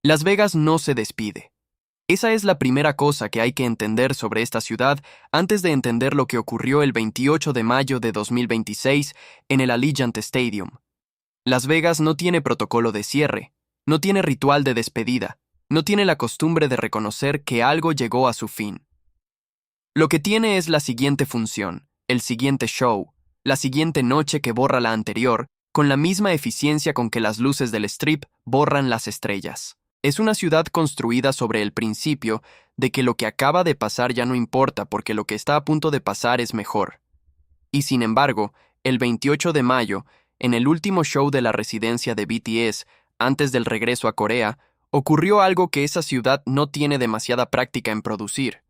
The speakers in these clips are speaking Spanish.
Las Vegas no se despide. Esa es la primera cosa que hay que entender sobre esta ciudad antes de entender lo que ocurrió el 28 de mayo de 2026 en el Allegiant Stadium. Las Vegas no tiene protocolo de cierre, no tiene ritual de despedida, no tiene la costumbre de reconocer que algo llegó a su fin. Lo que tiene es la siguiente función, el siguiente show, la siguiente noche que borra la anterior, con la misma eficiencia con que las luces del Strip borran las estrellas. Es una ciudad construida sobre el principio de que lo que acaba de pasar ya no importa porque lo que está a punto de pasar es mejor. Y sin embargo, el 28 de mayo, en el último show de la residencia de BTS, antes del regreso a Corea, ocurrió algo que esa ciudad no tiene demasiada práctica en producir.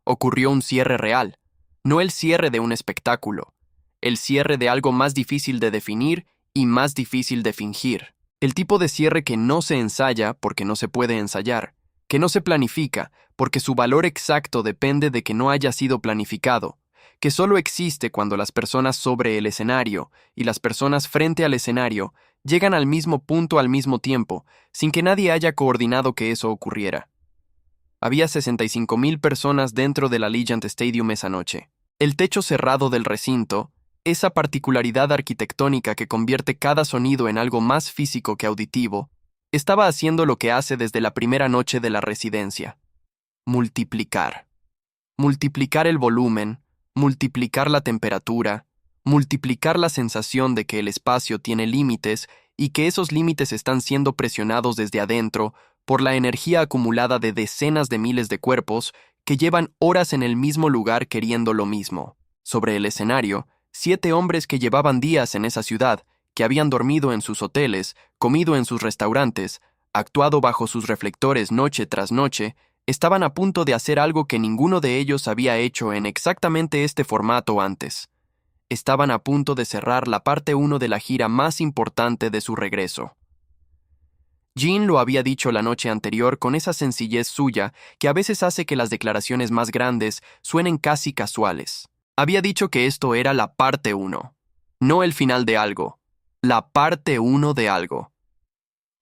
Ocurrió un cierre real, no el cierre de un espectáculo, el cierre de algo más difícil de definir y más difícil de fingir. El tipo de cierre que no se ensaya porque no se puede ensayar, que no se planifica porque su valor exacto depende de que no haya sido planificado, que solo existe cuando las personas sobre el escenario y las personas frente al escenario llegan al mismo punto al mismo tiempo, sin que nadie haya coordinado que eso ocurriera. Había 65,000 personas dentro del Allegiant Stadium esa noche. El techo cerrado del recinto, esa particularidad arquitectónica que convierte cada sonido en algo más físico que auditivo, estaba haciendo lo que hace desde la primera noche de la residencia. Multiplicar. Multiplicar el volumen, multiplicar la temperatura, multiplicar la sensación de que el espacio tiene límites y que esos límites están siendo presionados desde adentro por la energía acumulada de decenas de miles de cuerpos que llevan horas en el mismo lugar queriendo lo mismo. Sobre el escenario, 7 hombres que llevaban días en esa ciudad, que habían dormido en sus hoteles, comido en sus restaurantes, actuado bajo sus reflectores noche tras noche, estaban a punto de hacer algo que ninguno de ellos había hecho en exactamente este formato antes. Estaban a punto de cerrar la parte 1 de la gira más importante de su regreso. Jin lo había dicho la noche anterior con esa sencillez suya que a veces hace que las declaraciones más grandes suenen casi casuales. Había dicho que esto era la parte 1, no el final de algo, la parte 1 de algo.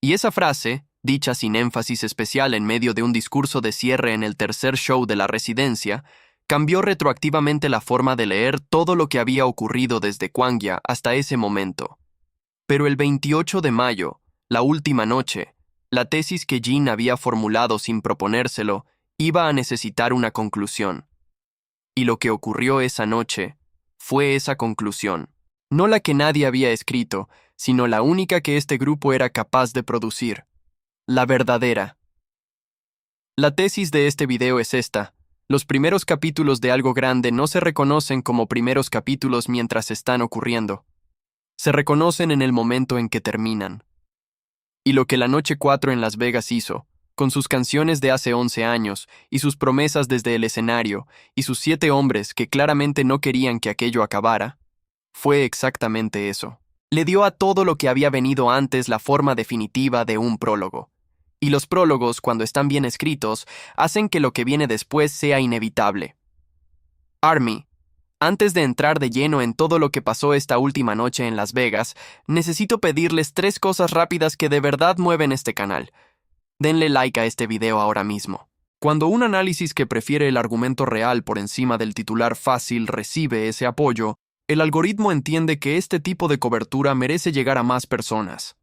Y esa frase, dicha sin énfasis especial en medio de un discurso de cierre en el tercer show de la residencia, cambió retroactivamente la forma de leer todo lo que había ocurrido desde Kwangya hasta ese momento. Pero el 28 de mayo, la última noche, la tesis que Jin había formulado sin proponérselo iba a necesitar una conclusión. Y lo que ocurrió esa noche fue esa conclusión. No la que nadie había escrito, sino la única que este grupo era capaz de producir. La verdadera. La tesis de este video es esta. Los primeros capítulos de algo grande no se reconocen como primeros capítulos mientras están ocurriendo. Se reconocen en el momento en que terminan. Y lo que la Noche 4 en Las Vegas hizo, con sus canciones de hace 11 años, y sus promesas desde el escenario, y sus 7 hombres que claramente no querían que aquello acabara, fue exactamente eso. Le dio a todo lo que había venido antes la forma definitiva de un prólogo. Y los prólogos, cuando están bien escritos, hacen que lo que viene después sea inevitable. ARMY. Antes de entrar de lleno en todo lo que pasó esta última noche en Las Vegas, necesito pedirles 3 cosas rápidas que de verdad mueven este canal. Denle like a este video ahora mismo. Cuando un análisis que prefiere el argumento real por encima del titular fácil recibe ese apoyo, el algoritmo entiende que este tipo de cobertura merece llegar a más personas.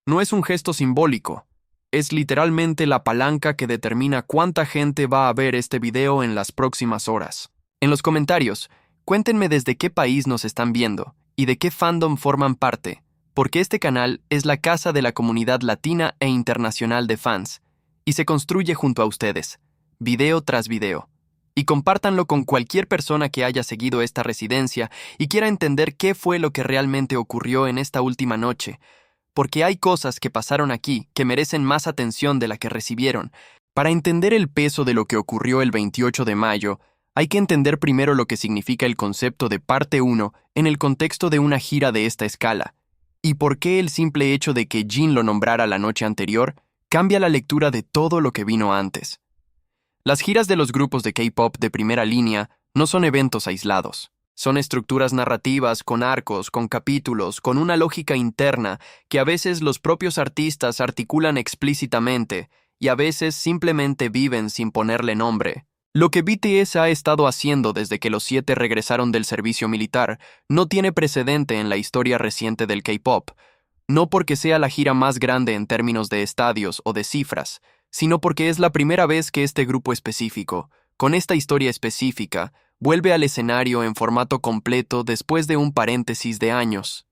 No es un gesto simbólico, es literalmente la palanca que determina cuánta gente va a ver este video en las próximas horas. En los comentarios, cuéntenme desde qué país nos están viendo y de qué fandom forman parte, porque este canal es la casa de la comunidad latina e internacional de fans, y se construye junto a ustedes, video tras video. Y compártanlo con cualquier persona que haya seguido esta residencia y quiera entender qué fue lo que realmente ocurrió en esta última noche, porque hay cosas que pasaron aquí que merecen más atención de la que recibieron. Para entender el peso de lo que ocurrió el 28 de mayo, hay que entender primero lo que significa el concepto de parte 1 en el contexto de una gira de esta escala, y por qué el simple hecho de que Jin lo nombrara la noche anterior cambia la lectura de todo lo que vino antes. Las giras de los grupos de K-pop de primera línea no son eventos aislados. Son estructuras narrativas con arcos, con capítulos, con una lógica interna que a veces los propios artistas articulan explícitamente y a veces simplemente viven sin ponerle nombre. Lo que BTS ha estado haciendo desde que los 7 regresaron del servicio militar no tiene precedente en la historia reciente del K-pop, no porque sea la gira más grande en términos de estadios o de cifras, sino porque es la primera vez que este grupo específico, con esta historia específica, vuelve al escenario en formato completo después de un paréntesis de años.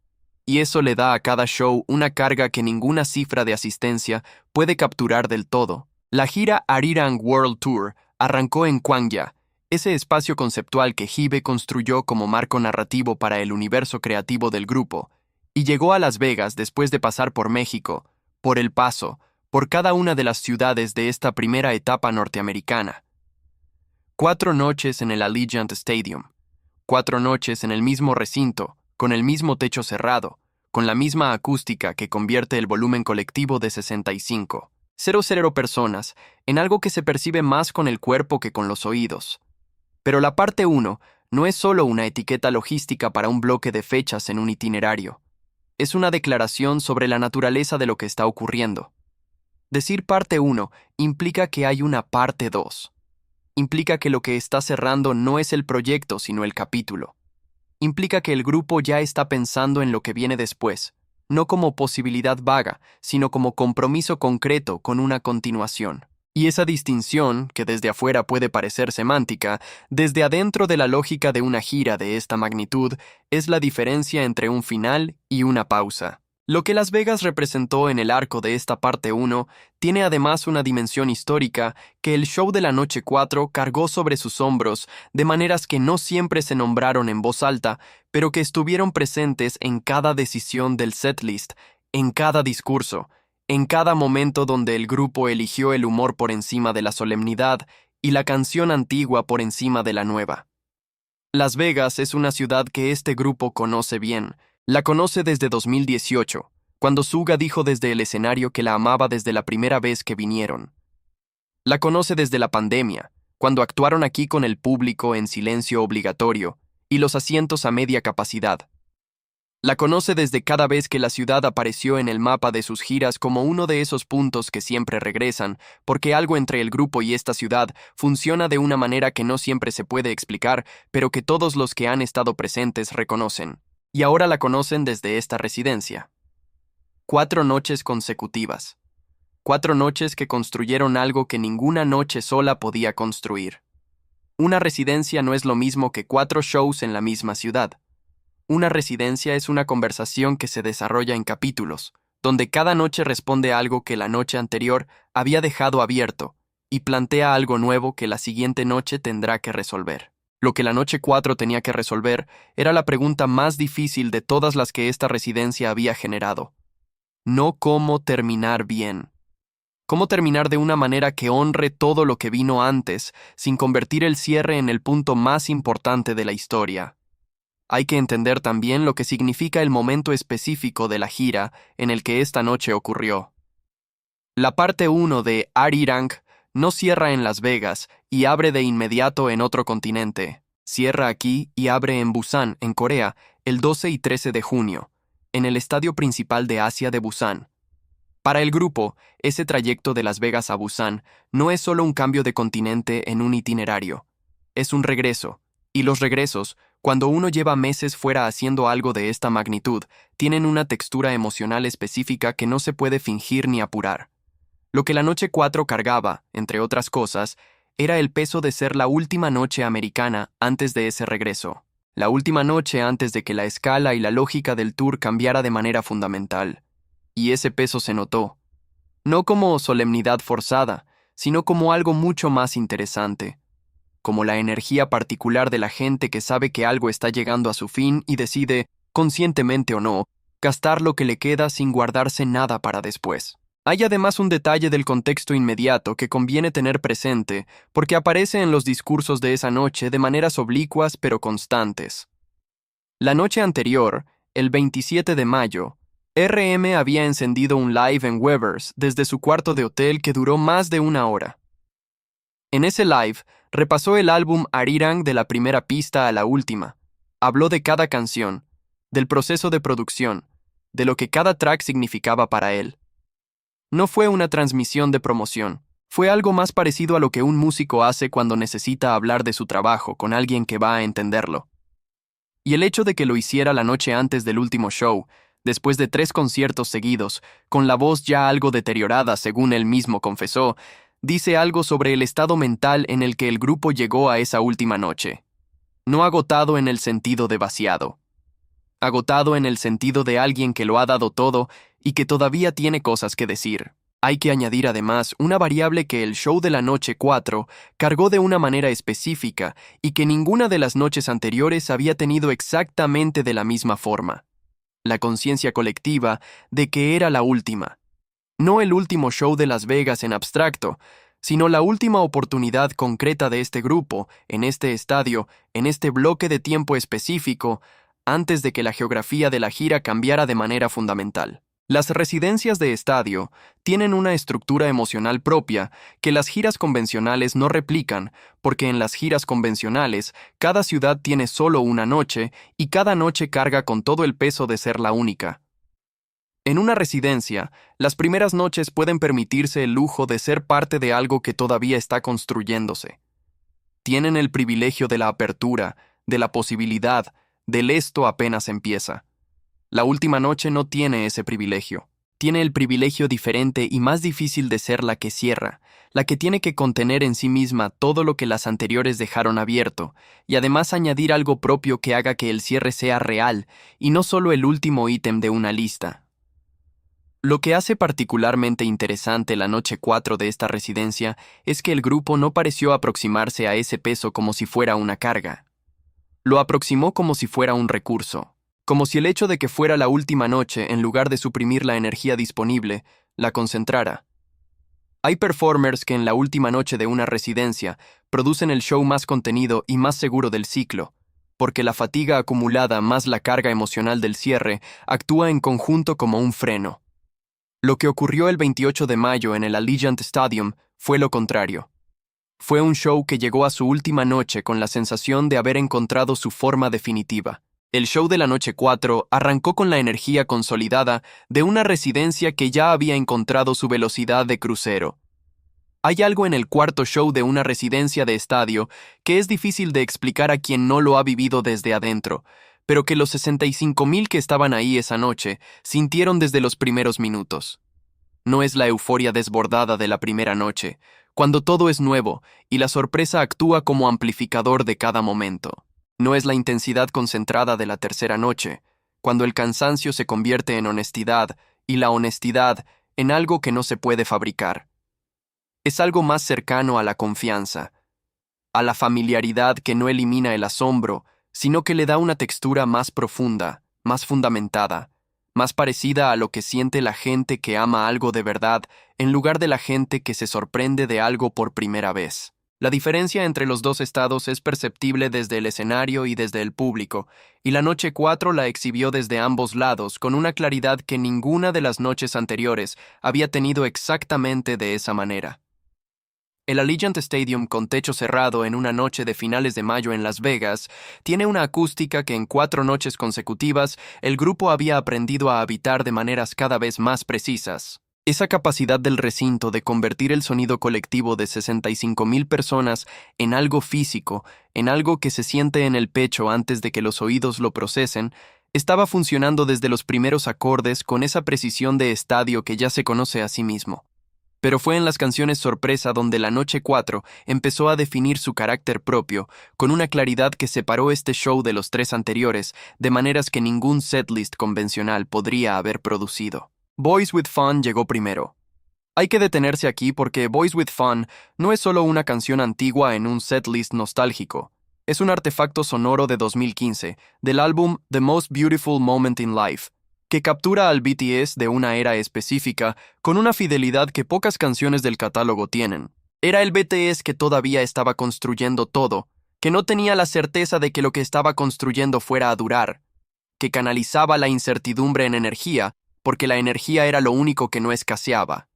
Y eso le da a cada show una carga que ninguna cifra de asistencia puede capturar del todo. La gira Arirang World Tour arrancó en Gwangja, ese espacio conceptual que Hybe construyó como marco narrativo para el universo creativo del grupo, y llegó a Las Vegas después de pasar por México, por El Paso, por cada una de las ciudades de esta primera etapa norteamericana. 4 noches en el Allegiant Stadium, 4 noches en el mismo recinto, con el mismo techo cerrado, con la misma acústica que convierte el volumen colectivo de 65,000 personas en algo que se percibe más con el cuerpo que con los oídos. Pero la parte 1 no es solo una etiqueta logística para un bloque de fechas en un itinerario. Es una declaración sobre la naturaleza de lo que está ocurriendo. Decir parte 1 implica que hay una parte 2. Implica que lo que está cerrando no es el proyecto, sino el capítulo. Implica que el grupo ya está pensando en lo que viene después, no como posibilidad vaga, sino como compromiso concreto con una continuación. Y esa distinción, que desde afuera puede parecer semántica, desde adentro de la lógica de una gira de esta magnitud, es la diferencia entre un final y una pausa. Lo que Las Vegas representó en el arco de esta parte 1 tiene además una dimensión histórica que el show de la noche 4 cargó sobre sus hombros de maneras que no siempre se nombraron en voz alta, pero que estuvieron presentes en cada decisión del setlist, en cada discurso, en cada momento donde el grupo eligió el humor por encima de la solemnidad y la canción antigua por encima de la nueva. Las Vegas es una ciudad que este grupo conoce bien. La conoce desde 2018, cuando Suga dijo desde el escenario que la amaba desde la primera vez que vinieron. La conoce desde la pandemia, cuando actuaron aquí con el público en silencio obligatorio y los asientos a media capacidad. La conoce desde cada vez que la ciudad apareció en el mapa de sus giras como uno de esos puntos que siempre regresan, porque algo entre el grupo y esta ciudad funciona de una manera que no siempre se puede explicar, pero que todos los que han estado presentes reconocen. Y ahora la conocen desde esta residencia. 4 noches consecutivas. 4 noches que construyeron algo que ninguna noche sola podía construir. Una residencia no es lo mismo que 4 shows en la misma ciudad. Una residencia es una conversación que se desarrolla en capítulos, donde cada noche responde a algo que la noche anterior había dejado abierto y plantea algo nuevo que la siguiente noche tendrá que resolver. Lo que la noche 4 tenía que resolver era la pregunta más difícil de todas las que esta residencia había generado. No cómo terminar bien. Cómo terminar de una manera que honre todo lo que vino antes, sin convertir el cierre en el punto más importante de la historia. Hay que entender también lo que significa el momento específico de la gira en el que esta noche ocurrió. La parte 1 de Arirang no cierra en Las Vegas y abre de inmediato en otro continente. Cierra aquí y abre en Busan, en Corea, el 12 y 13 de junio, en el estadio principal de Asia de Busan. Para el grupo, ese trayecto de Las Vegas a Busan no es solo un cambio de continente en un itinerario. Es un regreso, y los regresos, cuando uno lleva meses fuera haciendo algo de esta magnitud, tienen una textura emocional específica que no se puede fingir ni apurar. Lo que la noche 4 cargaba, entre otras cosas, era el peso de ser la última noche americana antes de ese regreso. La última noche antes de que la escala y la lógica del tour cambiara de manera fundamental. Y ese peso se notó. No como solemnidad forzada, sino como algo mucho más interesante. Como la energía particular de la gente que sabe que algo está llegando a su fin y decide, conscientemente o no, gastar lo que le queda sin guardarse nada para después. Hay además un detalle del contexto inmediato que conviene tener presente, porque aparece en los discursos de esa noche de maneras oblicuas pero constantes. La noche anterior, el 27 de mayo, RM había encendido un live en Weverse desde su cuarto de hotel que duró más de 1 hora. En ese live, repasó el álbum Arirang de la primera pista a la última, Habló de cada canción, del proceso de producción, de lo que cada track significaba para él. No fue una transmisión de promoción, fue algo más parecido a lo que un músico hace cuando necesita hablar de su trabajo con alguien que va a entenderlo. Y el hecho de que lo hiciera la noche antes del último show, después de 3 conciertos seguidos, con la voz ya algo deteriorada según él mismo confesó, dice algo sobre el estado mental en el que el grupo llegó a esa última noche. No agotado en el sentido de vaciado. Agotado en el sentido de alguien que lo ha dado todo y que todavía tiene cosas que decir. Hay que añadir además una variable que el show de la noche 4 cargó de una manera específica y que ninguna de las noches anteriores había tenido exactamente de la misma forma. La conciencia colectiva de que era la última. No el último show de Las Vegas en abstracto, sino la última oportunidad concreta de este grupo, en este estadio, en este bloque de tiempo específico, antes de que la geografía de la gira cambiara de manera fundamental. Las residencias de estadio tienen una estructura emocional propia que las giras convencionales no replican, porque en las giras convencionales cada ciudad tiene solo una noche y cada noche carga con todo el peso de ser la única. En una residencia, las primeras noches pueden permitirse el lujo de ser parte de algo que todavía está construyéndose. Tienen el privilegio de la apertura, de la posibilidad, del esto apenas empieza. La última noche no tiene ese privilegio. Tiene el privilegio diferente y más difícil de ser la que cierra, la que tiene que contener en sí misma todo lo que las anteriores dejaron abierto, y además añadir algo propio que haga que el cierre sea real, y no solo el último ítem de una lista. Lo que hace particularmente interesante la noche 4 de esta residencia es que el grupo no pareció aproximarse a ese peso como si fuera una carga. Lo aproximó como si fuera un recurso. Como si el hecho de que fuera la última noche, en lugar de suprimir la energía disponible, la concentrara. Hay performers que en la última noche de una residencia producen el show más contenido y más seguro del ciclo, porque la fatiga acumulada más la carga emocional del cierre actúa en conjunto como un freno. Lo que ocurrió el 28 de mayo en el Allegiant Stadium fue lo contrario. Fue un show que llegó a su última noche con la sensación de haber encontrado su forma definitiva. El show de la noche 4 arrancó con la energía consolidada de una residencia que ya había encontrado su velocidad de crucero. Hay algo en el cuarto show de una residencia de estadio que es difícil de explicar a quien no lo ha vivido desde adentro, pero que los 65,000 que estaban ahí esa noche sintieron desde los primeros minutos. No es la euforia desbordada de la primera noche, cuando todo es nuevo y la sorpresa actúa como amplificador de cada momento. No es la intensidad concentrada de la tercera noche, cuando el cansancio se convierte en honestidad y la honestidad en algo que no se puede fabricar. Es algo más cercano a la confianza, a la familiaridad que no elimina el asombro, sino que le da una textura más profunda, más fundamentada, más parecida a lo que siente la gente que ama algo de verdad en lugar de la gente que se sorprende de algo por primera vez. La diferencia entre los dos estados es perceptible desde el escenario y desde el público, y la noche 4 la exhibió desde ambos lados con una claridad que ninguna de las noches anteriores había tenido exactamente de esa manera. El Allegiant Stadium con techo cerrado en una noche de finales de mayo en Las Vegas tiene una acústica que en 4 noches consecutivas el grupo había aprendido a habitar de maneras cada vez más precisas. Esa capacidad del recinto de convertir el sonido colectivo de 65,000 personas en algo físico, en algo que se siente en el pecho antes de que los oídos lo procesen, estaba funcionando desde los primeros acordes con esa precisión de estadio que ya se conoce a sí mismo. Pero fue en las canciones sorpresa donde la noche 4 empezó a definir su carácter propio, con una claridad que separó este show de los 3 anteriores, de maneras que ningún setlist convencional podría haber producido. Boys with Fun llegó primero. Hay que detenerse aquí porque Boys with Fun no es solo una canción antigua en un setlist nostálgico. Es un artefacto sonoro de 2015, del álbum The Most Beautiful Moment in Life, que captura al BTS de una era específica con una fidelidad que pocas canciones del catálogo tienen. Era el BTS que todavía estaba construyendo todo, que no tenía la certeza de que lo que estaba construyendo fuera a durar, que canalizaba la incertidumbre en energía, porque la energía era lo único que no escaseaba.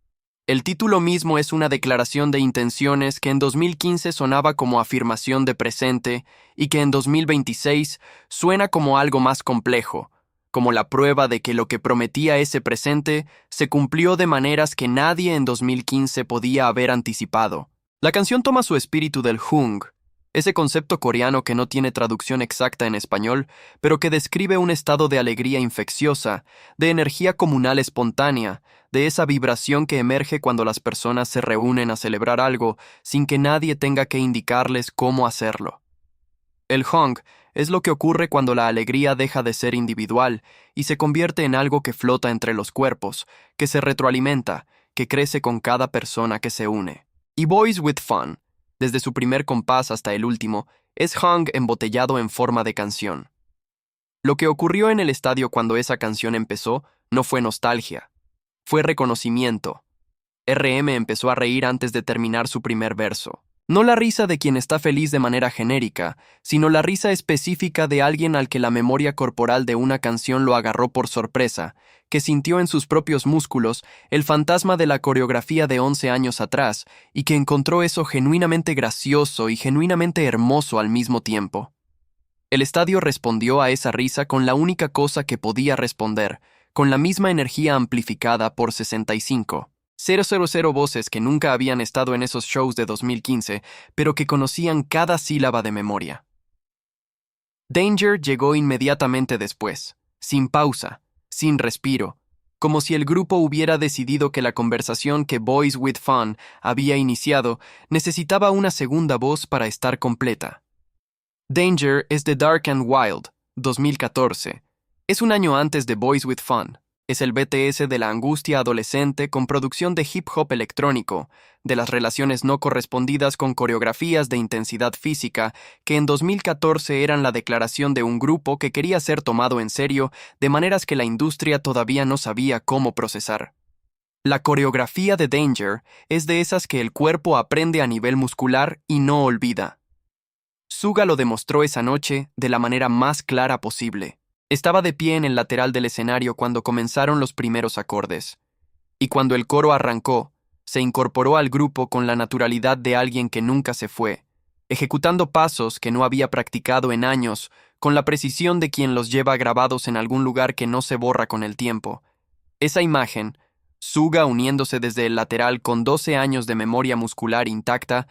El título mismo es una declaración de intenciones que en 2015 sonaba como afirmación de presente y que en 2026 suena como algo más complejo, como la prueba de que lo que prometía ese presente se cumplió de maneras que nadie en 2015 podía haber anticipado. La canción toma su espíritu del Hung, ese concepto coreano que no tiene traducción exacta en español, pero que describe un estado de alegría infecciosa, de energía comunal espontánea, de esa vibración que emerge cuando las personas se reúnen a celebrar algo sin que nadie tenga que indicarles cómo hacerlo. El Hung es lo que ocurre cuando la alegría deja de ser individual y se convierte en algo que flota entre los cuerpos, que se retroalimenta, que crece con cada persona que se une. Y Boys with Fun, desde su primer compás hasta el último, es Hung embotellado en forma de canción. Lo que ocurrió en el estadio cuando esa canción empezó no fue nostalgia, fue reconocimiento. RM empezó a reír antes de terminar su primer verso. No la risa de quien está feliz de manera genérica, sino la risa específica de alguien al que la memoria corporal de una canción lo agarró por sorpresa, que sintió en sus propios músculos el fantasma de la coreografía de 11 años atrás y que encontró eso genuinamente gracioso y genuinamente hermoso al mismo tiempo. El estadio respondió a esa risa con la única cosa que podía responder, con la misma energía amplificada por 65. 000 voces que nunca habían estado en esos shows de 2015, pero que conocían cada sílaba de memoria. Danger llegó inmediatamente después, sin pausa, sin respiro, como si el grupo hubiera decidido que la conversación que Boys with Fun había iniciado necesitaba una segunda voz para estar completa. Danger es The Dark and Wild, 2014. Es un año antes de Boys with Fun. Es el BTS de la angustia adolescente con producción de hip hop electrónico, de las relaciones no correspondidas con coreografías de intensidad física que en 2014 eran la declaración de un grupo que quería ser tomado en serio de maneras que la industria todavía no sabía cómo procesar. La coreografía de Danger es de esas que el cuerpo aprende a nivel muscular y no olvida. Suga lo demostró esa noche de la manera más clara posible. Estaba de pie en el lateral del escenario cuando comenzaron los primeros acordes. Y cuando el coro arrancó, se incorporó al grupo con la naturalidad de alguien que nunca se fue, ejecutando pasos que no había practicado en años, con la precisión de quien los lleva grabados en algún lugar que no se borra con el tiempo. Esa imagen, Suga uniéndose desde el lateral con 12 años de memoria muscular intacta,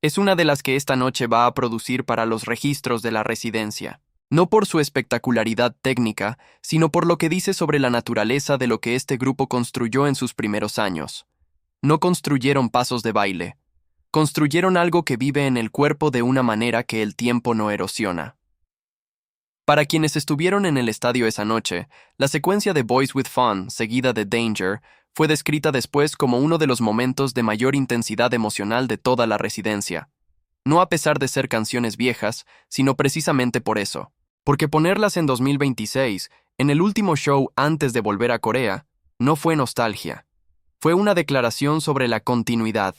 es una de las que esta noche va a producir para los registros de la residencia. No por su espectacularidad técnica, sino por lo que dice sobre la naturaleza de lo que este grupo construyó en sus primeros años. No construyeron pasos de baile. Construyeron algo que vive en el cuerpo de una manera que el tiempo no erosiona. Para quienes estuvieron en el estadio esa noche, la secuencia de Boys with Fun, seguida de Danger, fue descrita después como uno de los momentos de mayor intensidad emocional de toda la residencia. No a pesar de ser canciones viejas, sino precisamente por eso. Porque ponerlas en 2026, en el último show antes de volver a Corea, no fue nostalgia. Fue una declaración sobre la continuidad.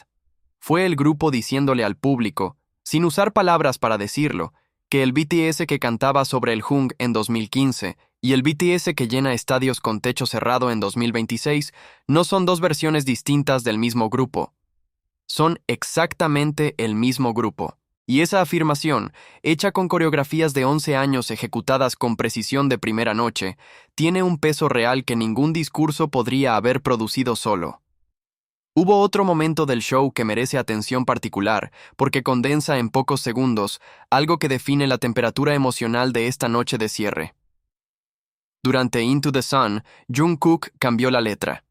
Fue el grupo diciéndole al público, sin usar palabras para decirlo, que el BTS que cantaba sobre el Hung en 2015 y el BTS que llena estadios con techo cerrado en 2026 no son dos versiones distintas del mismo grupo. Son exactamente el mismo grupo. Y esa afirmación, hecha con coreografías de 11 años ejecutadas con precisión de primera noche, tiene un peso real que ningún discurso podría haber producido solo. Hubo otro momento del show que merece atención particular, porque condensa en pocos segundos algo que define la temperatura emocional de esta noche de cierre. Durante Into the Sun, Jungkook cambió la letra.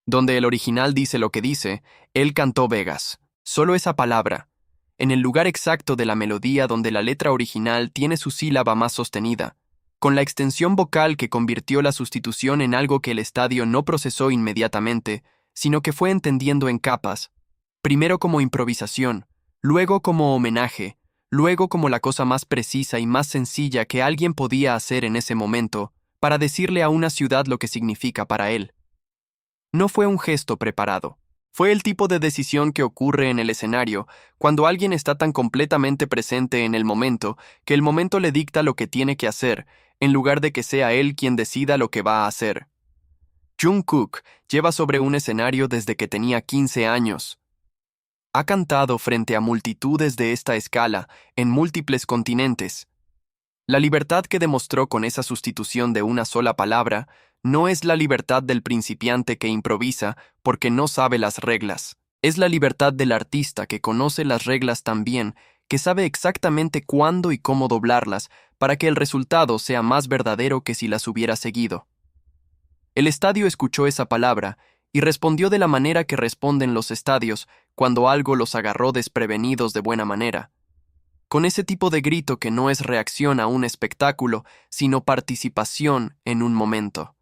Donde el original dice lo que dice, él cantó Vegas. Solo esa palabra. En el lugar exacto de la melodía donde la letra original tiene su sílaba más sostenida, con la extensión vocal que convirtió la sustitución en algo que el estadio no procesó inmediatamente, sino que fue entendiendo en capas, primero como improvisación, luego como homenaje, luego como la cosa más precisa y más sencilla que alguien podía hacer en ese momento para decirle a una ciudad lo que significa para él. No fue un gesto preparado. Fue el tipo de decisión que ocurre en el escenario cuando alguien está tan completamente presente en el momento que el momento le dicta lo que tiene que hacer, en lugar de que sea él quien decida lo que va a hacer. Jungkook lleva sobre un escenario desde que tenía 15 años. Ha cantado frente a multitudes de esta escala en múltiples continentes. La libertad que demostró con esa sustitución de una sola palabra no es la libertad del principiante que improvisa porque no sabe las reglas. Es la libertad del artista que conoce las reglas tan bien que sabe exactamente cuándo y cómo doblarlas para que el resultado sea más verdadero que si las hubiera seguido. El estadio escuchó esa palabra y respondió de la manera que responden los estadios cuando algo los agarró desprevenidos de buena manera. Con ese tipo de grito que no es reacción a un espectáculo, sino participación en un momento.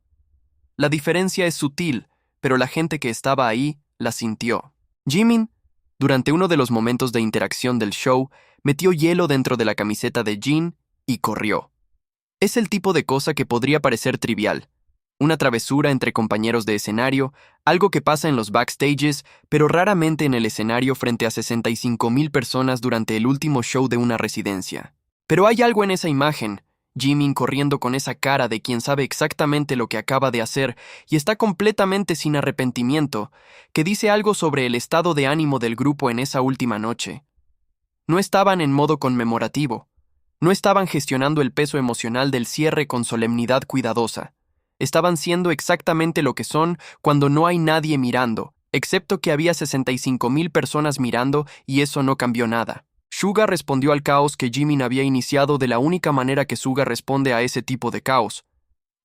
La diferencia es sutil, pero la gente que estaba ahí la sintió. Jimin, durante uno de los momentos de interacción del show, metió hielo dentro de la camiseta de Jin y corrió. Es el tipo de cosa que podría parecer trivial. Una travesura entre compañeros de escenario, algo que pasa en los backstages, pero raramente en el escenario frente a 65,000 personas durante el último show de una residencia. Pero hay algo en esa imagen, Jimin corriendo con esa cara de quien sabe exactamente lo que acaba de hacer y está completamente sin arrepentimiento, que dice algo sobre el estado de ánimo del grupo en esa última noche. No estaban en modo conmemorativo, no estaban gestionando el peso emocional del cierre con solemnidad cuidadosa. Estaban siendo exactamente lo que son cuando no hay nadie mirando, excepto que había 65,000 personas mirando y eso no cambió nada. Suga respondió al caos que Jimin había iniciado de la única manera que Suga responde a ese tipo de caos,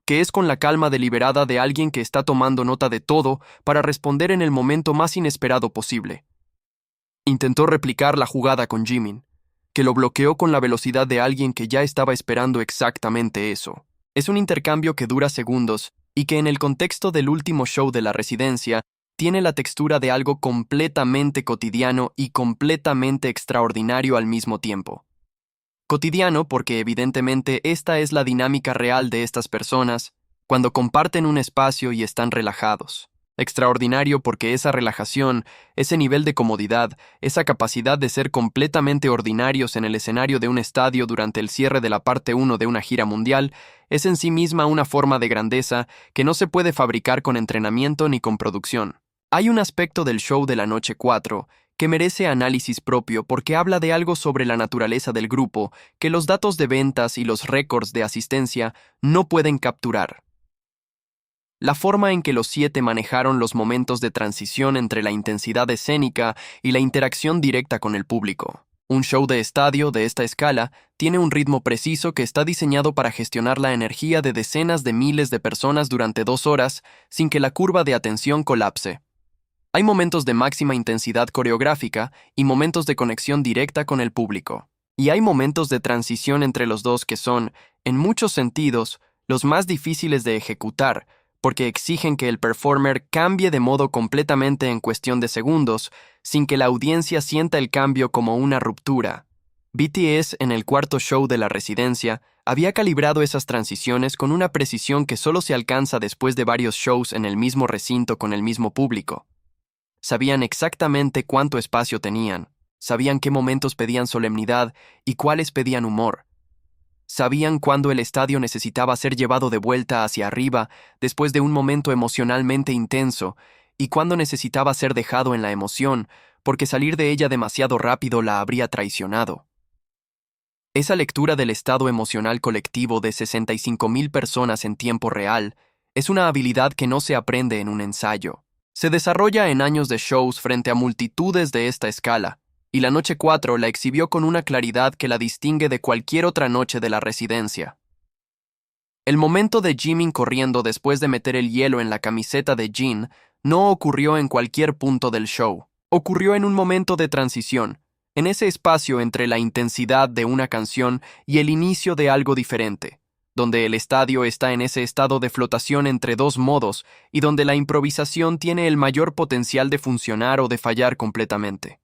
que es con la calma deliberada de alguien que está tomando nota de todo para responder en el momento más inesperado posible. Intentó replicar la jugada con Jimin, que lo bloqueó con la velocidad de alguien que ya estaba esperando exactamente eso. Es un intercambio que dura segundos y que en el contexto del último show de la residencia tiene la textura de algo completamente cotidiano y completamente extraordinario al mismo tiempo. Cotidiano porque evidentemente esta es la dinámica real de estas personas cuando comparten un espacio y están relajados. Extraordinario porque esa relajación, ese nivel de comodidad, esa capacidad de ser completamente ordinarios en el escenario de un estadio durante el cierre de la parte 1 de una gira mundial, es en sí misma una forma de grandeza que no se puede fabricar con entrenamiento ni con producción. Hay un aspecto del show de la noche 4 que merece análisis propio porque habla de algo sobre la naturaleza del grupo que los datos de ventas y los récords de asistencia no pueden capturar. La forma en que los 7 manejaron los momentos de transición entre la intensidad escénica y la interacción directa con el público. Un show de estadio de esta escala tiene un ritmo preciso que está diseñado para gestionar la energía de decenas de miles de personas durante 2 horas sin que la curva de atención colapse. Hay momentos de máxima intensidad coreográfica y momentos de conexión directa con el público. Y hay momentos de transición entre los dos que son, en muchos sentidos, los más difíciles de ejecutar, porque exigen que el performer cambie de modo completamente en cuestión de segundos, sin que la audiencia sienta el cambio como una ruptura. BTS, en el cuarto show de la residencia, había calibrado esas transiciones con una precisión que solo se alcanza después de varios shows en el mismo recinto con el mismo público. Sabían exactamente cuánto espacio tenían, sabían qué momentos pedían solemnidad y cuáles pedían humor. Sabían cuándo el estadio necesitaba ser llevado de vuelta hacia arriba después de un momento emocionalmente intenso y cuándo necesitaba ser dejado en la emoción, porque salir de ella demasiado rápido la habría traicionado. Esa lectura del estado emocional colectivo de 65,000 personas en tiempo real es una habilidad que no se aprende en un ensayo. Se desarrolla en años de shows frente a multitudes de esta escala, y la noche 4 la exhibió con una claridad que la distingue de cualquier otra noche de la residencia. El momento de Jimin corriendo después de meter el hielo en la camiseta de Jin no ocurrió en cualquier punto del show. Ocurrió en un momento de transición, en ese espacio entre la intensidad de una canción y el inicio de algo diferente, donde el estadio está en ese estado de flotación entre dos modos y donde la improvisación tiene el mayor potencial de funcionar o de fallar completamente.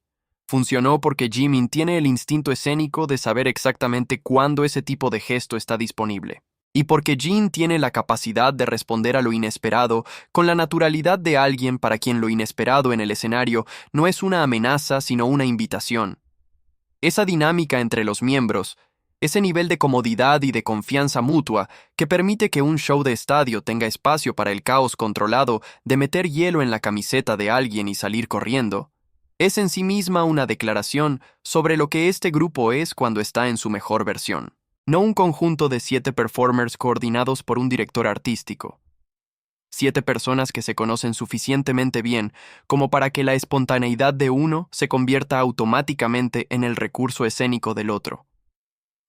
Funcionó porque Jimin tiene el instinto escénico de saber exactamente cuándo ese tipo de gesto está disponible. Y porque Jin tiene la capacidad de responder a lo inesperado con la naturalidad de alguien para quien lo inesperado en el escenario no es una amenaza sino una invitación. Esa dinámica entre los miembros, Ese nivel de comodidad y de confianza mutua que permite que un show de estadio tenga espacio para el caos controlado de meter hielo en la camiseta de alguien y salir corriendo, es en sí misma una declaración sobre lo que este grupo es cuando está en su mejor versión. No un conjunto de 7 performers coordinados por un director artístico. 7 personas que se conocen suficientemente bien como para que la espontaneidad de uno se convierta automáticamente en el recurso escénico del otro.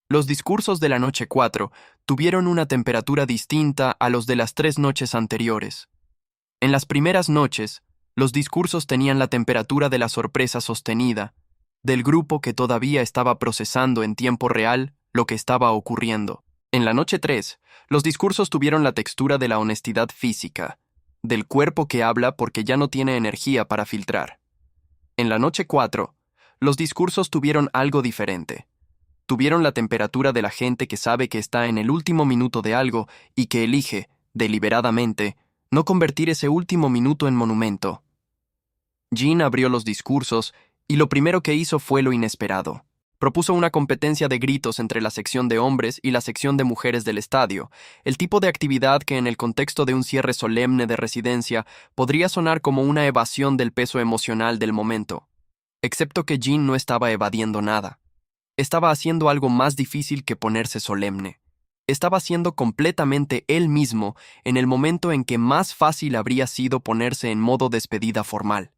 Los discursos de la noche 4 tuvieron una temperatura distinta a los de las 3 noches anteriores. En las primeras noches, los discursos tenían la temperatura de la sorpresa sostenida, del grupo que todavía estaba procesando en tiempo real lo que estaba ocurriendo. En la noche 3, los discursos tuvieron la textura de la honestidad física, del cuerpo que habla porque ya no tiene energía para filtrar. En la noche 4, los discursos tuvieron algo diferente. Tuvieron la temperatura de la gente que sabe que está en el último minuto de algo y que elige, deliberadamente, no convertir ese último minuto en monumento. Jean abrió los discursos y lo primero que hizo fue lo inesperado. Propuso una competencia de gritos entre la sección de hombres y la sección de mujeres del estadio, el tipo de actividad que en el contexto de un cierre solemne de residencia podría sonar como una evasión del peso emocional del momento. Excepto que Jean no estaba evadiendo nada. Estaba haciendo algo más difícil que ponerse solemne. Estaba siendo completamente él mismo en el momento en que más fácil habría sido ponerse en modo despedida formal.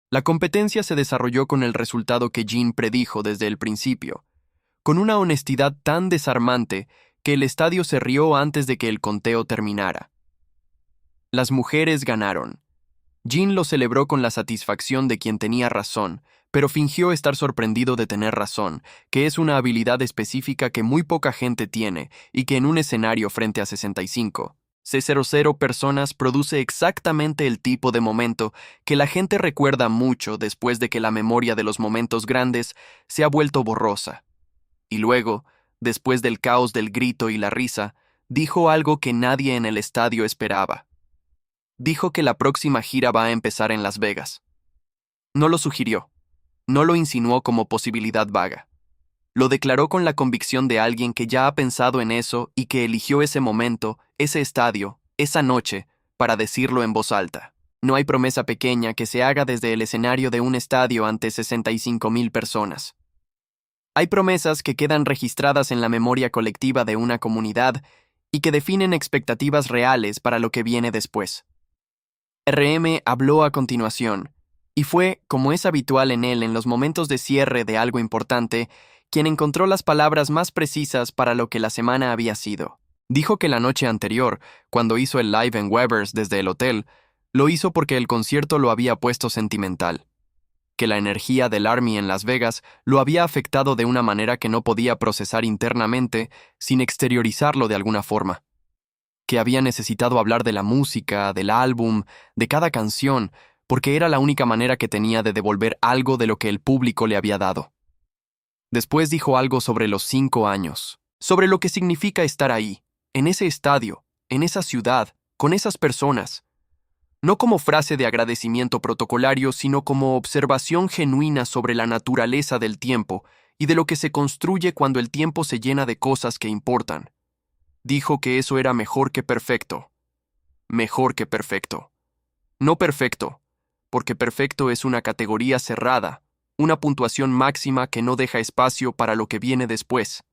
La competencia se desarrolló con el resultado que Jean predijo desde el principio, con una honestidad tan desarmante que el estadio se rió antes de que el conteo terminara. Las mujeres ganaron. Jean lo celebró con la satisfacción de quien tenía razón, pero fingió estar sorprendido de tener razón, que es una habilidad específica que muy poca gente tiene y que en un escenario frente a 65, C00 personas produce exactamente el tipo de momento que la gente recuerda mucho después de que la memoria de los momentos grandes se ha vuelto borrosa. Y luego, después del caos del grito y la risa, dijo algo que nadie en el estadio esperaba. Dijo que la próxima gira va a empezar en Las Vegas. No lo sugirió. No lo insinuó como posibilidad vaga. Lo declaró con la convicción de alguien que ya ha pensado en eso y que eligió ese momento, ese estadio, esa noche, para decirlo en voz alta. No hay promesa pequeña que se haga desde el escenario de un estadio ante 65,000 personas. Hay promesas que quedan registradas en la memoria colectiva de una comunidad y que definen expectativas reales para lo que viene después. RM habló a continuación, y fue, como es habitual en él en los momentos de cierre de algo importante, quien encontró las palabras más precisas para lo que la semana había sido. Dijo que la noche anterior, cuando hizo el live en Weber's desde el hotel, lo hizo porque el concierto lo había puesto sentimental. Que la energía del Army en Las Vegas lo había afectado de una manera que no podía procesar internamente sin exteriorizarlo de alguna forma. Que había necesitado hablar de la música, del álbum, de cada canción, porque era la única manera que tenía de devolver algo de lo que el público le había dado. Después dijo algo sobre los 5 años, sobre lo que significa estar ahí, en ese estadio, en esa ciudad, con esas personas. No como frase de agradecimiento protocolario, sino como observación genuina sobre la naturaleza del tiempo y de lo que se construye cuando el tiempo se llena de cosas que importan. Dijo que eso era mejor que perfecto. Mejor que perfecto. No perfecto, porque perfecto es una categoría cerrada, una puntuación máxima que no deja espacio para lo que viene después.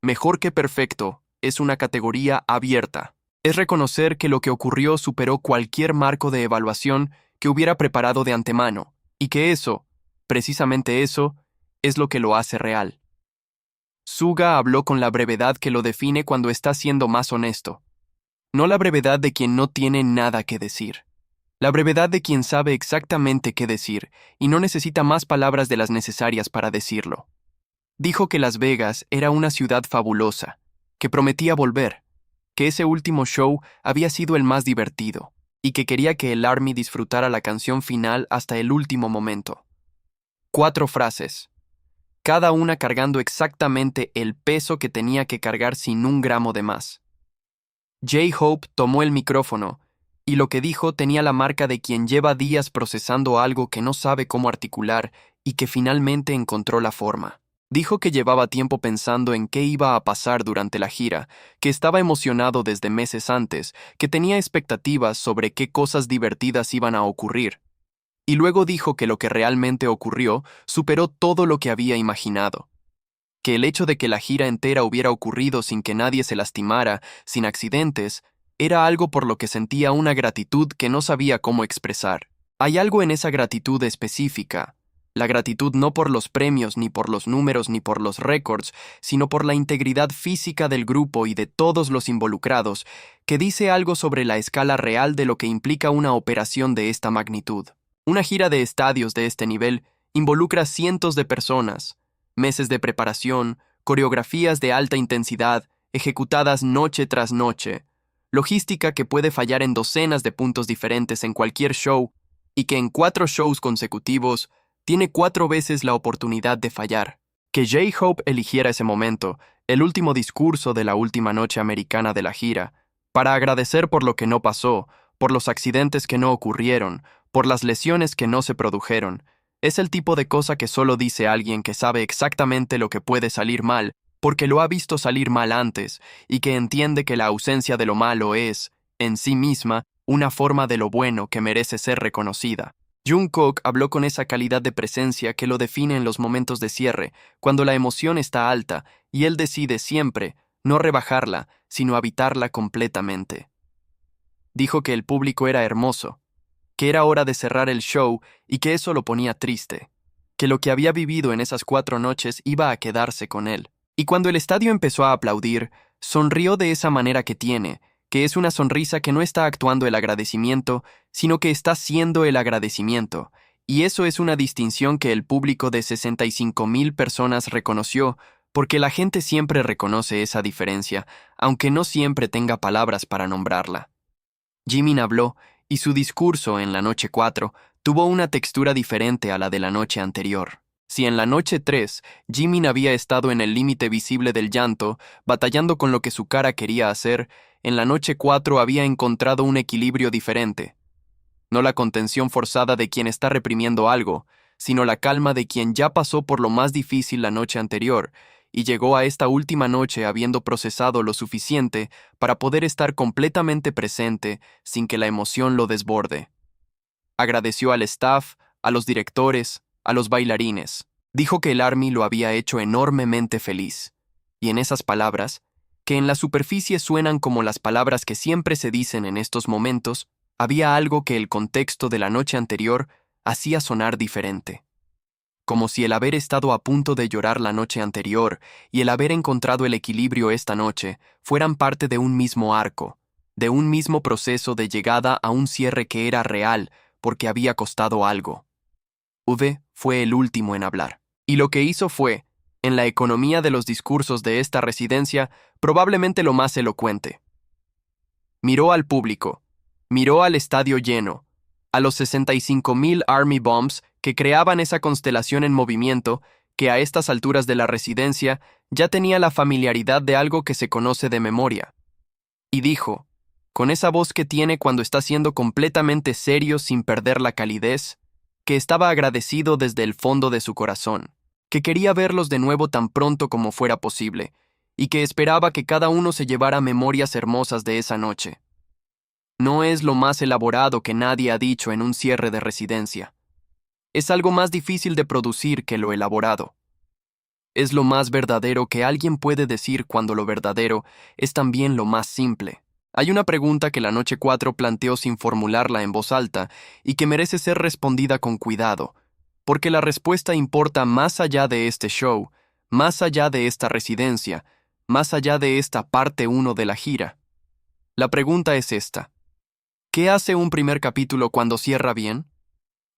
Mejor que perfecto es una categoría abierta. Es reconocer que lo que ocurrió superó cualquier marco de evaluación que hubiera preparado de antemano, y que eso, precisamente eso, es lo que lo hace real. Suga habló con la brevedad que lo define cuando está siendo más honesto. No la brevedad de quien no tiene nada que decir. La brevedad de quien sabe exactamente qué decir y no necesita más palabras de las necesarias para decirlo. Dijo que Las Vegas era una ciudad fabulosa, que prometía volver, que ese último show había sido el más divertido y que quería que el Army disfrutara la canción final hasta el último momento. 4 frases, cada una cargando exactamente el peso que tenía que cargar sin un gramo de más. J-Hope tomó el micrófono y lo que dijo tenía la marca de quien lleva días procesando algo que no sabe cómo articular y que finalmente encontró la forma. Dijo que llevaba tiempo pensando en qué iba a pasar durante la gira, que estaba emocionado desde meses antes, que tenía expectativas sobre qué cosas divertidas iban a ocurrir. Y luego dijo que lo que realmente ocurrió superó todo lo que había imaginado. Que el hecho de que la gira entera hubiera ocurrido sin que nadie se lastimara, sin accidentes, era algo por lo que sentía una gratitud que no sabía cómo expresar. Hay algo en esa gratitud específica. La gratitud no por los premios, ni por los números, ni por los récords, sino por la integridad física del grupo y de todos los involucrados, que dice algo sobre la escala real de lo que implica una operación de esta magnitud. Una gira de estadios de este nivel involucra cientos de personas, meses de preparación, coreografías de alta intensidad, ejecutadas noche tras noche, logística que puede fallar en docenas de puntos diferentes en cualquier show y que en 4 shows consecutivos tiene 4 veces la oportunidad de fallar. Que J-Hope eligiera ese momento, el último discurso de la última noche americana de la gira, para agradecer por lo que no pasó, por los accidentes que no ocurrieron, por las lesiones que no se produjeron, es el tipo de cosa que solo dice alguien que sabe exactamente lo que puede salir mal, porque lo ha visto salir mal antes, y que entiende que la ausencia de lo malo es, en sí misma, una forma de lo bueno que merece ser reconocida. Jungkook habló con esa calidad de presencia que lo define en los momentos de cierre, cuando la emoción está alta, y él decide siempre no rebajarla, sino habitarla completamente. Dijo que el público era hermoso, que era hora de cerrar el show y que eso lo ponía triste, que lo que había vivido en esas 4 noches iba a quedarse con él. Y cuando el estadio empezó a aplaudir, sonrió de esa manera que tiene, que es una sonrisa que no está actuando el agradecimiento, sino que está siendo el agradecimiento, y eso es una distinción que el público de 65,000 personas reconoció, porque la gente siempre reconoce esa diferencia, aunque no siempre tenga palabras para nombrarla. Jimin habló, y su discurso en la noche 4 tuvo una textura diferente a la de la noche anterior. Si en la noche 3 Jimin había estado en el límite visible del llanto, batallando con lo que su cara quería hacer, en la noche 4 había encontrado un equilibrio diferente. No la contención forzada de quien está reprimiendo algo, sino la calma de quien ya pasó por lo más difícil la noche anterior, y llegó a esta última noche habiendo procesado lo suficiente para poder estar completamente presente sin que la emoción lo desborde. Agradeció al staff, a los directores, a los bailarines. Dijo que el ARMY lo había hecho enormemente feliz. Y en esas palabras, que en la superficie suenan como las palabras que siempre se dicen en estos momentos, había algo que el contexto de la noche anterior hacía sonar diferente. Como si el haber estado a punto de llorar la noche anterior y el haber encontrado el equilibrio esta noche fueran parte de un mismo arco, de un mismo proceso de llegada a un cierre que era real porque había costado algo. V fue el último en hablar, y lo que hizo fue, en la economía de los discursos de esta residencia, probablemente lo más elocuente. Miró al público, miró al estadio lleno, a los 65,000 Army Bombs que creaban esa constelación en movimiento que a estas alturas de la residencia ya tenía la familiaridad de algo que se conoce de memoria. Y dijo, con esa voz que tiene cuando está siendo completamente serio sin perder la calidez, que estaba agradecido desde el fondo de su corazón, que quería verlos de nuevo tan pronto como fuera posible, y que esperaba que cada uno se llevara memorias hermosas de esa noche. No es lo más elaborado que nadie ha dicho en un cierre de residencia. Es algo más difícil de producir que lo elaborado. Es lo más verdadero que alguien puede decir cuando lo verdadero es también lo más simple. Hay una pregunta que la noche 4 planteó sin formularla en voz alta y que merece ser respondida con cuidado, porque la respuesta importa más allá de este show, más allá de esta residencia, más allá de esta parte 1 de la gira. La pregunta es esta. ¿Qué hace un primer capítulo cuando cierra bien?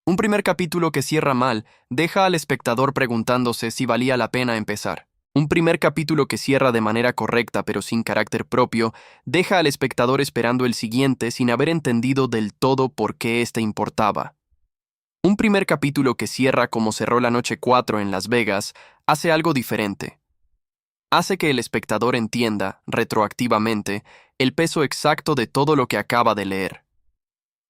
Un primer capítulo que cierra mal deja al espectador preguntándose si valía la pena empezar. Un primer capítulo que cierra de manera correcta pero sin carácter propio deja al espectador esperando el siguiente sin haber entendido del todo por qué éste importaba. Un primer capítulo que cierra como cerró la noche 4 en Las Vegas hace algo diferente. Hace que el espectador entienda, retroactivamente, el peso exacto de todo lo que acaba de leer.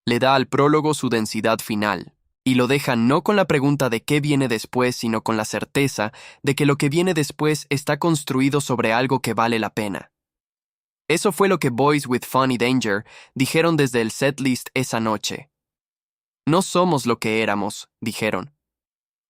Le da al prólogo su densidad final. Y lo deja no con la pregunta de qué viene después, sino con la certeza de que lo que viene después está construido sobre algo que vale la pena. Eso fue lo que Boys with Fun y Danger dijeron desde el setlist esa noche. No somos lo que éramos, dijeron.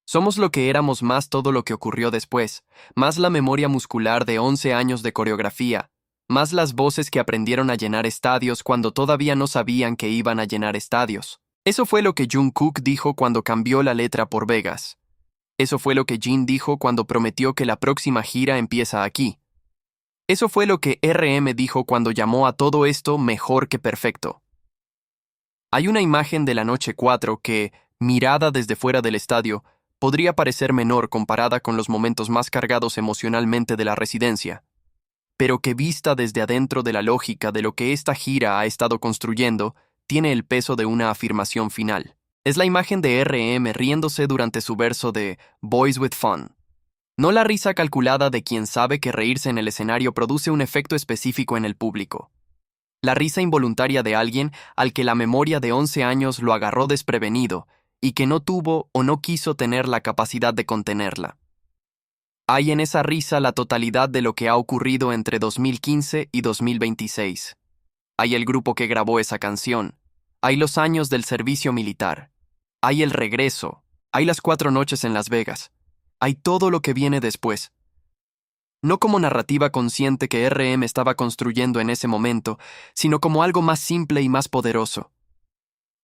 Somos lo que éramos más todo lo que ocurrió después, más la memoria muscular de 11 años de coreografía, más las voces que aprendieron a llenar estadios cuando todavía no sabían que iban a llenar estadios. Eso fue lo que Jungkook dijo cuando cambió la letra por Vegas. Eso fue lo que Jin dijo cuando prometió que la próxima gira empieza aquí. Eso fue lo que RM dijo cuando llamó a todo esto mejor que perfecto. Hay una imagen de la noche 4 que, mirada desde fuera del estadio, podría parecer menor comparada con los momentos más cargados emocionalmente de la residencia, pero que vista desde adentro de la lógica de lo que esta gira ha estado construyendo, tiene el peso de una afirmación final. Es la imagen de RM riéndose durante su verso de Boys with Fun. No la risa calculada de quien sabe que reírse en el escenario produce un efecto específico en el público. La risa involuntaria de alguien al que la memoria de 11 años lo agarró desprevenido y que no tuvo o no quiso tener la capacidad de contenerla. Hay en esa risa la totalidad de lo que ha ocurrido entre 2015 y 2026. Hay el grupo que grabó esa canción. Hay los años del servicio militar. Hay el regreso. Hay las 4 noches en Las Vegas. Hay todo lo que viene después. No como narrativa consciente que RM estaba construyendo en ese momento, sino como algo más simple y más poderoso.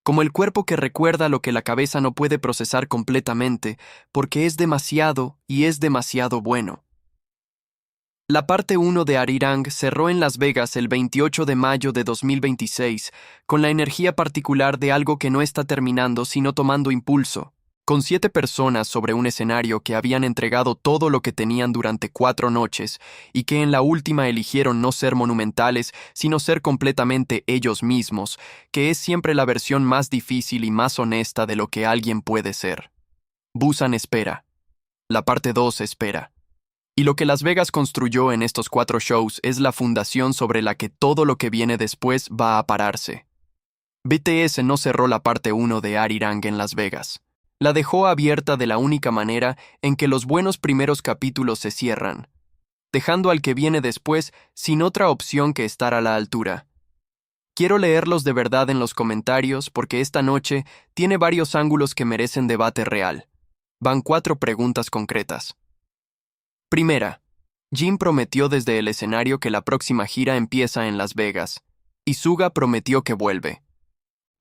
Como el cuerpo que recuerda lo que la cabeza no puede procesar completamente, porque es demasiado y es demasiado bueno. La parte 1 de Arirang cerró en Las Vegas el 28 de mayo de 2026, con la energía particular de algo que no está terminando sino tomando impulso, con 7 personas sobre un escenario que habían entregado todo lo que tenían durante 4 noches y que en la última eligieron no ser monumentales sino ser completamente ellos mismos, que es siempre la versión más difícil y más honesta de lo que alguien puede ser. Busan espera. La parte 2 espera. Y lo que Las Vegas construyó en estos 4 shows es la fundación sobre la que todo lo que viene después va a pararse. BTS no cerró la parte 1 de Arirang en Las Vegas. La dejó abierta de la única manera en que los buenos primeros capítulos se cierran, dejando al que viene después sin otra opción que estar a la altura. Quiero leerlos de verdad en los comentarios porque esta noche tiene varios ángulos que merecen debate real. Van 4 preguntas concretas. Primera, Jin prometió desde el escenario que la próxima gira empieza en Las Vegas, y Suga prometió que vuelve.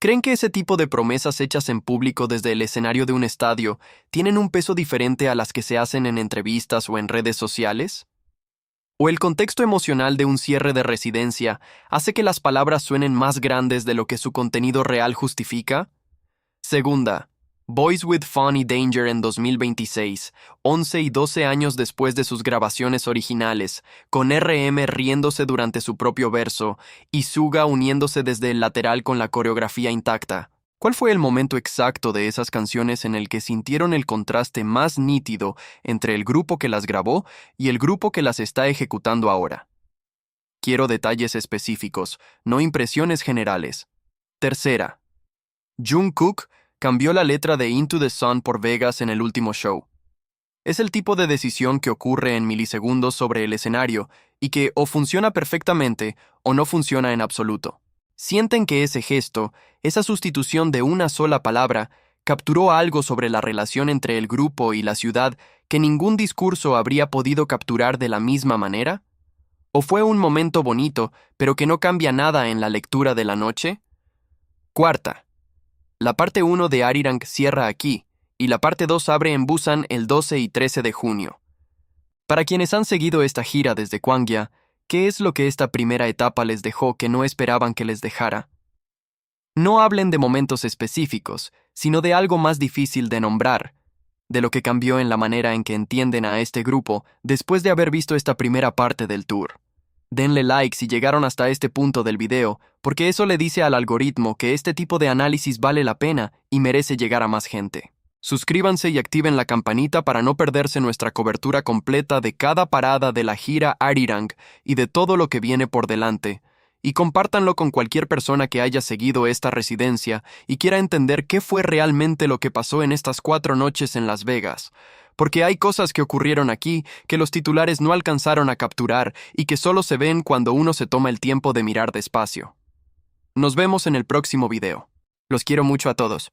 ¿Creen que ese tipo de promesas hechas en público desde el escenario de un estadio tienen un peso diferente a las que se hacen en entrevistas o en redes sociales? ¿O el contexto emocional de un cierre de residencia hace que las palabras suenen más grandes de lo que su contenido real justifica? Segunda, Boys with Fun y Danger en 2026, 11 y 12 años después de sus grabaciones originales, con RM riéndose durante su propio verso y Suga uniéndose desde el lateral con la coreografía intacta. ¿Cuál fue el momento exacto de esas canciones en el que sintieron el contraste más nítido entre el grupo que las grabó y el grupo que las está ejecutando ahora? Quiero detalles específicos, no impresiones generales. Tercera, Jungkook cambió la letra de Into the Sun por Vegas en el último show. Es el tipo de decisión que ocurre en milisegundos sobre el escenario y que o funciona perfectamente o no funciona en absoluto. Sienten que ese gesto, esa sustitución de una sola palabra, capturó algo sobre la relación entre el grupo y la ciudad que ningún discurso habría podido capturar de la misma manera? ¿O fue un momento bonito, pero que no cambia nada en la lectura de la noche? Cuarta, la parte 1 de Arirang cierra aquí, y la parte 2 abre en Busan el 12 y 13 de junio. Para quienes han seguido esta gira desde Gwangja, ¿qué es lo que esta primera etapa les dejó que no esperaban que les dejara? No hablen de momentos específicos, sino de algo más difícil de nombrar, de lo que cambió en la manera en que entienden a este grupo después de haber visto esta primera parte del tour. Denle like si llegaron hasta este punto del video, porque eso le dice al algoritmo que este tipo de análisis vale la pena y merece llegar a más gente. Suscríbanse y activen la campanita para no perderse nuestra cobertura completa de cada parada de la gira Arirang y de todo lo que viene por delante. y compártanlo con cualquier persona que haya seguido esta residencia y quiera entender qué fue realmente lo que pasó en estas 4 noches en Las Vegas, porque hay cosas que ocurrieron aquí que los titulares no alcanzaron a capturar y que solo se ven cuando uno se toma el tiempo de mirar despacio. Nos vemos en el próximo video. Los quiero mucho a todos.